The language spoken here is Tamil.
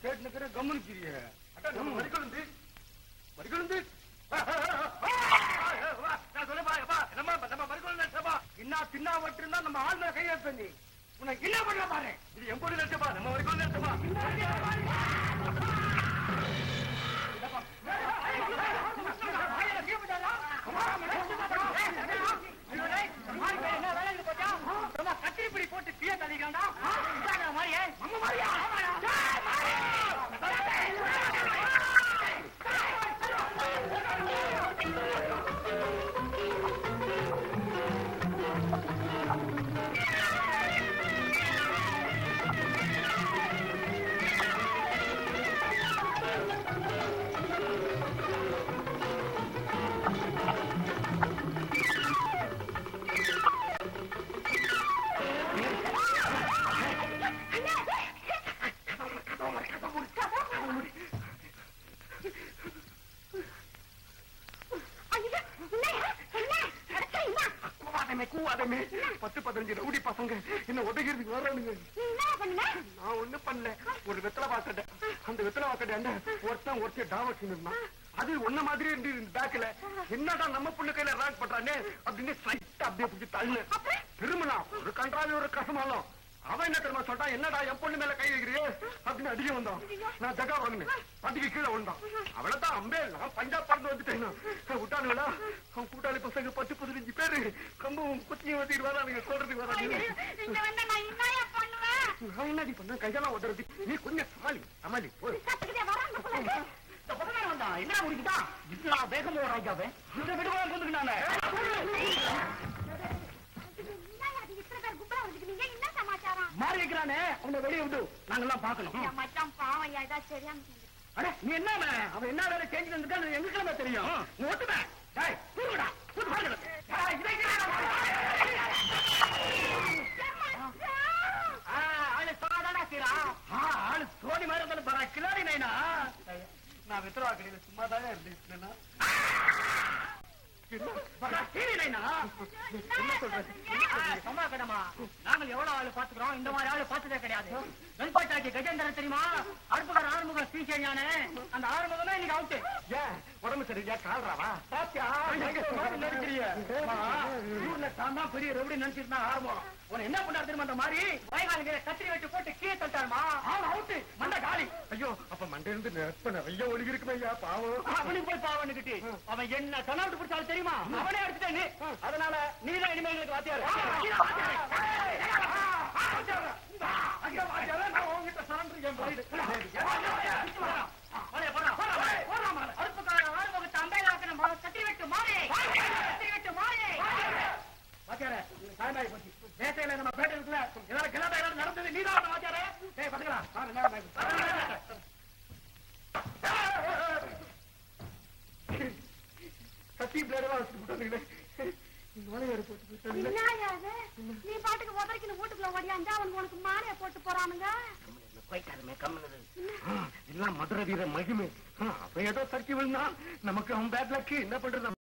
கேட்டு கம்முனுக்கிறிய நம்ம மறிக்கொழுந்து மறிக்கொழுந்து நம்ம மறிக்கொழுந்து இன்னா தின்னா வட்டிருந்தா நம்ம ஆள் மேல கையை பண்ணி உனக்கு என்ன பண்ண பாரு இது எம்பது லட்சமா நம்ம மறிக்கொழுந்து லட்சமா கத்திரிப்படி போட்டு தீய தள்ளிக்காண்டா மாதிரியே நம்ம மாதிரியா பத்து 15 ரவுடி பசங்க என்ன உதகிறதுக்கு வர்றானுங்க. நான் ஒண்ணு பண்ணல, ஒரு வெத்தலை வாக்கட்டை அந்த வெத்தலை வாக்கட்டை ஒருத்தன் டாவட் இருந்தான். அது ஒன்ன மாதிரி இருந்து பேக்ல என்னடா நம்ம பொண்ணு கையில ராக் பண்றானே அப்படின்னு ஸ்ட்ரைட்டா அப்படியே பிடிச்சி தள்ளு திரும்பினா ஒரு கண்டாவே ஒரு கசமாலும் அவன் என்ன தெரியுமா சொல்றான், என்னடா என் பொண்ணு மேல கை வைக்கிறியே அப்படின்னு அடிக்க வந்தான். நான் ஜகா வாங்கினேன், அதுக்கு கீழே விழுந்தான். அவ்வளவுதான் அம்பே நான் பஞ்சாப் பறந்து வந்துட்டேன். விட்டானுங்களா அவன் கூட்டாளி பசங்க 10 15 பேரு கம்பும் குத்தியும் வச்சுட்டு வரானுங்க, சொல்றதுக்கு வராங்க. நான் என்னடி பண்ண கையெல்லாம் உதறது, நீ கொஞ்சம் சமாளி சமாளி என்ன முடிக்குதா வேகம் ராஜாவே விடுவாங்க கொண்டுக்கிட்டானே மாறி வைக்கிறானே அவனை வெளியே விடு, நாங்கெல்லாம் பாக்கணும். நீ என்ன அவன் என்ன வேலை செஞ்சு வந்துருக்கா எங்க கிளம்ப தெரியும். ஆளு சோடி மாதிரி இருந்தாலும் பரா கிளாடி நைனா நான் வித்தரவா கடையில சும்மாதான் இருந்தேன். நாங்கள் எவ்வளவு ஆளு பாத்துக்கிறோம், இந்த மாதிரி ஆளு பார்த்ததே கிடையாது. வெண்பாட்டாக்கி கஜேந்திரன் தெரியுமா, அடுப்புக்கார ஆறுமுகம் ஸ்ரீசேனியானே அந்த ஆறுமுகமே இன்னைக்கு அவுட்டு. உடம்பு சரியா கால்றாவா ஊர்ல தான் தான் பெரிய ரெவடி நினைச்சிருந்தா ஆறுமுகம் உன என்ன பண்ணாரு தெரியுமா, அந்த மாதிரி வயகாலிகளை கத்திரி வச்சு போட்டு கீழே தட்டாருமா அவுட்டு மண்ட காலி. ஐயோ அப்ப மண்டையிலிருந்து நிறைய ஒழுகி இருக்குமே ஐயா பாவம். அவனுக்கு போய் பாவன்னுக்கிட்டு அவன் என்ன கண்ணாட்டு பிடிச்சாலும் தெரியுமா, அவனே எடுத்துட்டேன் நீ. அதனால நீதான் இனிமே எங்களுக்கு வாத்தியாரு. நம்ம பேட்டை இருக்குல்ல ஏதாவது கிளம்ப நடந்தது நீதான் வாத்தியாரே. பாத்துக்கலாம் கத்தி பிளேடா வச்சுட்டு நீ பாட்டுக்கு உதறிக்கணும் வீட்டுக்குள்ள ஓடியாந்தா அவன் உனக்கு மாலையை போட்டு போறானுங்க. மதுரை வீர மகிமை அவன் ஏதோ சர்ச்சி விழுந்தான், நமக்கு அவன் பேட் லக்கு என்ன பண்றது.